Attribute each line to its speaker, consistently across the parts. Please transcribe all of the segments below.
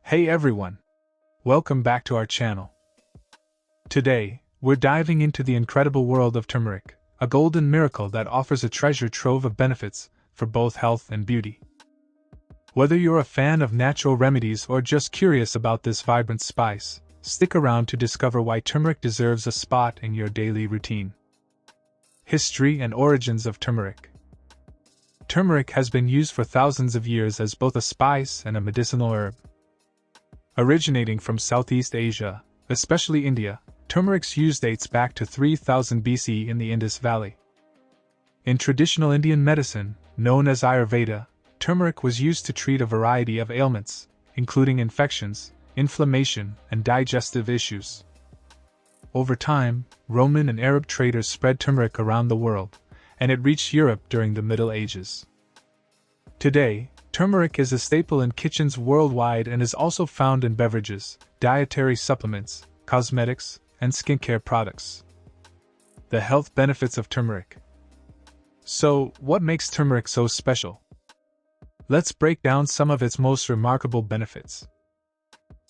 Speaker 1: Hey everyone! Welcome back to our channel. Today, we're diving into the incredible world of turmeric, a golden miracle that offers a treasure trove of benefits for both health and beauty. Whether you're a fan of natural remedies or just curious about this vibrant spice, stick around to discover why turmeric deserves a spot in your daily routine. History and origins of turmeric. Turmeric has been used for thousands of years as both a spice and a medicinal herb. Originating from Southeast Asia, especially India, turmeric's use dates back to 3000 BC in the Indus Valley. In traditional Indian medicine, known as Ayurveda, turmeric was used to treat a variety of ailments, including infections, inflammation, and digestive issues. Over time, Roman and Arab traders spread turmeric around the world, and it reached Europe during the Middle Ages. Today, turmeric is a staple in kitchens worldwide and is also found in beverages, dietary supplements, cosmetics, and skincare products. The health benefits of turmeric. So, what makes turmeric so special? Let's break down some of its most remarkable benefits.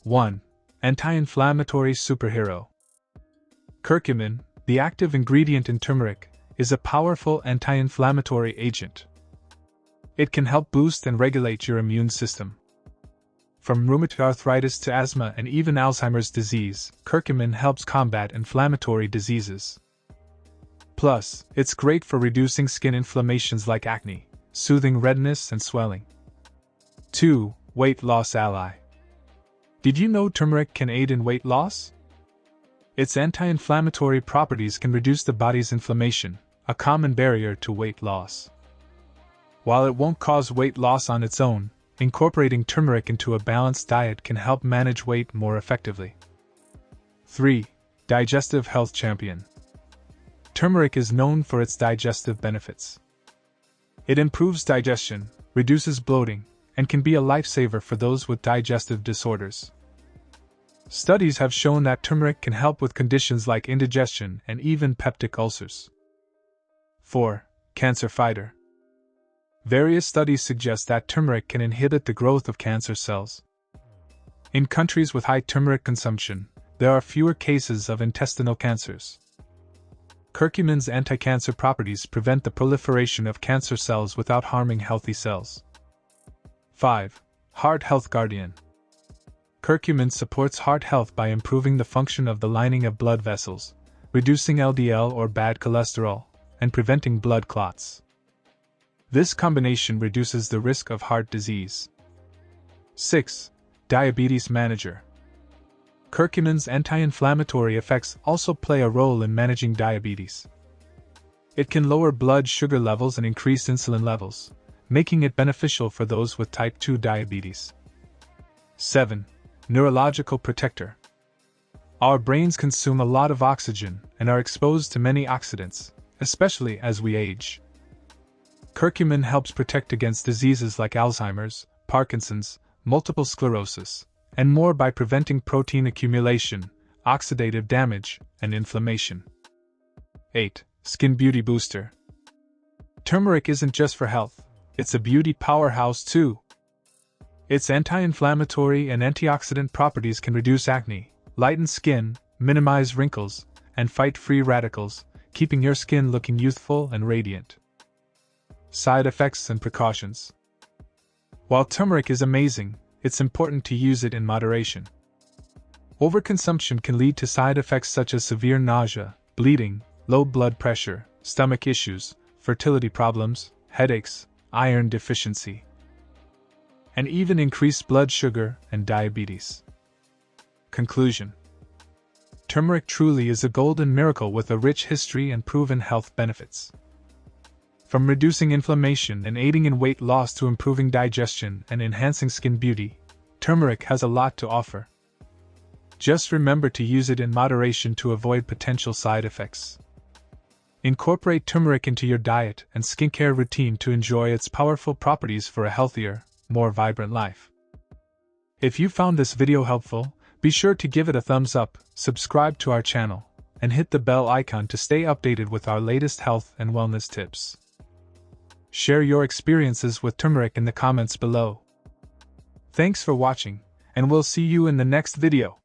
Speaker 1: 1. Anti-inflammatory superhero. Curcumin, the active ingredient in turmeric, is a powerful anti-inflammatory agent. It can help boost and regulate your immune system. From rheumatoid arthritis to asthma and even Alzheimer's disease, curcumin helps combat inflammatory diseases. Plus, it's great for reducing skin inflammations like acne, soothing redness and swelling. 2. Weight loss ally. Did you know turmeric can aid in weight loss? Its anti-inflammatory properties can reduce the body's inflammation, a common barrier to weight loss. While it won't cause weight loss on its own, incorporating turmeric into a balanced diet can help manage weight more effectively. 3. Digestive health champion. Turmeric is known for its digestive benefits. It improves digestion, reduces bloating, and can be a lifesaver for those with digestive disorders. Studies have shown that turmeric can help with conditions like indigestion and even peptic ulcers. 4. Cancer fighter. Various studies suggest that turmeric can inhibit the growth of cancer cells. In countries with high turmeric consumption, there are fewer cases of intestinal cancers. Curcumin's anti-cancer properties prevent the proliferation of cancer cells without harming healthy cells. 5. Heart health guardian. Curcumin supports heart health by improving the function of the lining of blood vessels, reducing LDL or bad cholesterol, and preventing blood clots. This combination reduces the risk of heart disease. 6. Diabetes manager. Curcumin's anti-inflammatory effects also play a role in managing diabetes. It can lower blood sugar levels and increase insulin levels, making it beneficial for those with type 2 diabetes. 7. Neurological protector. Our brains consume a lot of oxygen and are exposed to many oxidants, especially as we age. Curcumin helps protect against diseases like Alzheimer's, Parkinson's, multiple sclerosis, and more by preventing protein accumulation, oxidative damage, and inflammation. 8. Skin beauty booster. Turmeric isn't just for health, it's a beauty powerhouse too. Its anti-inflammatory and antioxidant properties can reduce acne, lighten skin, minimize wrinkles, and fight free radicals, keeping your skin looking youthful and radiant. Side effects and precautions. While turmeric is amazing, it's important to use it in moderation. Overconsumption can lead to side effects such as severe nausea, bleeding, low blood pressure, stomach issues, fertility problems, headaches, iron deficiency, and even increased blood sugar and diabetes. Conclusion. Turmeric truly is a golden miracle with a rich history and proven health benefits. From reducing inflammation and aiding in weight loss to improving digestion and enhancing skin beauty, turmeric has a lot to offer. Just remember to use it in moderation to avoid potential side effects. Incorporate turmeric into your diet and skincare routine to enjoy its powerful properties for a healthier, more vibrant life. If you found this video helpful, be sure to give it a thumbs up, subscribe to our channel, and hit the bell icon to stay updated with our latest health and wellness tips. Share your experiences with turmeric in the comments below. Thanks for watching, and we'll see you in the next video.